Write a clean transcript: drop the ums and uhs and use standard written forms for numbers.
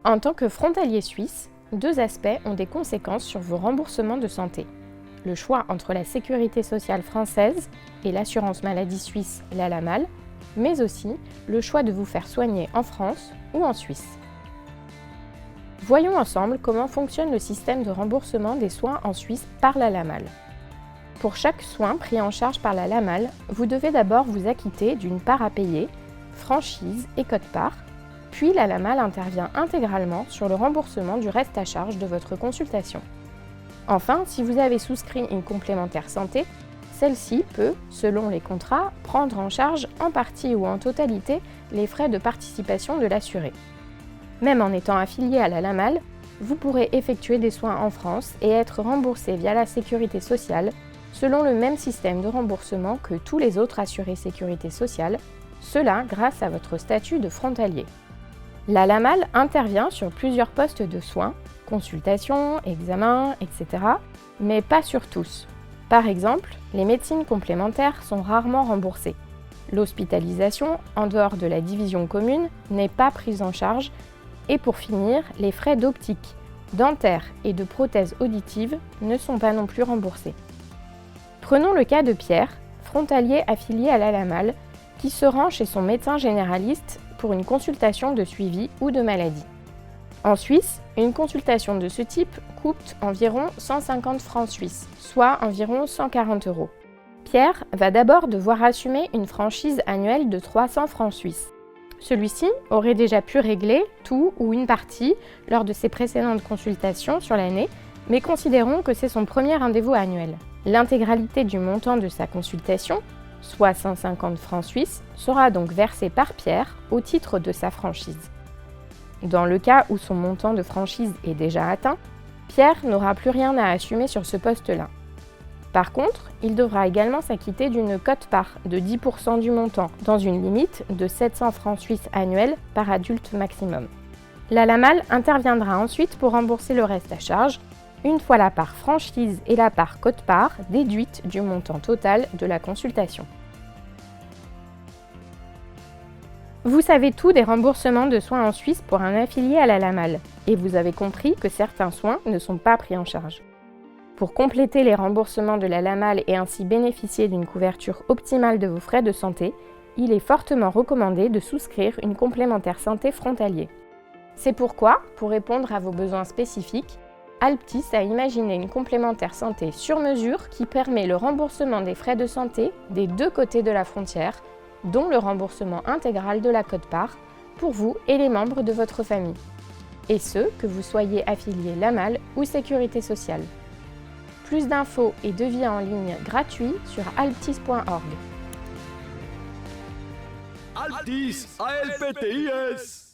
En tant que frontalier suisse, deux aspects ont des conséquences sur vos remboursements de santé. Le choix entre la sécurité sociale française et l'assurance maladie suisse, la LAMAL, mais aussi le choix de vous faire soigner en France ou en Suisse. Voyons ensemble comment fonctionne le système de remboursement des soins en Suisse par la LAMAL. Pour chaque soin pris en charge par la LAMAL, vous devez d'abord vous acquitter d'une part à payer, franchise et quote-part, puis la LAMAL intervient intégralement sur le remboursement du reste à charge de votre consultation. Enfin, si vous avez souscrit une complémentaire santé, celle-ci peut, selon les contrats, prendre en charge en partie ou en totalité les frais de participation de l'assuré. Même en étant affilié à la LAMAL, vous pourrez effectuer des soins en France et être remboursé via la sécurité sociale selon le même système de remboursement que tous les autres assurés sécurité sociale, cela grâce à votre statut de frontalier. La LAMAL intervient sur plusieurs postes de soins, consultations, examens, etc., mais pas sur tous. Par exemple, les médecines complémentaires sont rarement remboursées. L'hospitalisation, en dehors de la division commune, n'est pas prise en charge. Et pour finir, les frais d'optique, dentaire et de prothèses auditives ne sont pas non plus remboursés. Prenons le cas de Pierre, frontalier affilié à la LAMAL, qui se rend chez son médecin généraliste pour une consultation de suivi ou de maladie. En Suisse, une consultation de ce type coûte environ 150 francs suisses, soit environ 140 €. Pierre va d'abord devoir assumer une franchise annuelle de 300 francs suisses. Celui-ci aurait déjà pu régler tout ou une partie lors de ses précédentes consultations sur l'année, mais considérons que c'est son premier rendez-vous annuel. L'intégralité du montant de sa consultation, soit 150 francs suisses, sera donc versée par Pierre au titre de sa franchise. Dans le cas où son montant de franchise est déjà atteint, Pierre n'aura plus rien à assumer sur ce poste-là. Par contre, il devra également s'acquitter d'une quote-part de 10% du montant, dans une limite de 700 francs suisses annuels par adulte maximum. La LAMAL interviendra ensuite pour rembourser le reste à charge, une fois la part franchise et la part quote-part déduites du montant total de la consultation. Vous savez tout des remboursements de soins en Suisse pour un affilié à la LAMAL, et vous avez compris que certains soins ne sont pas pris en charge. Pour compléter les remboursements de la LAMAL et ainsi bénéficier d'une couverture optimale de vos frais de santé, il est fortement recommandé de souscrire une complémentaire santé frontalier. C'est pourquoi, pour répondre à vos besoins spécifiques, Alptis a imaginé une complémentaire santé sur mesure qui permet le remboursement des frais de santé des deux côtés de la frontière, dont le remboursement intégral de la quote-part pour vous et les membres de votre famille. Et ce, que vous soyez affilié LAMAL ou Sécurité sociale. Plus d'infos et devis en ligne gratuits sur alptis.org. Alptis, ALPTIS.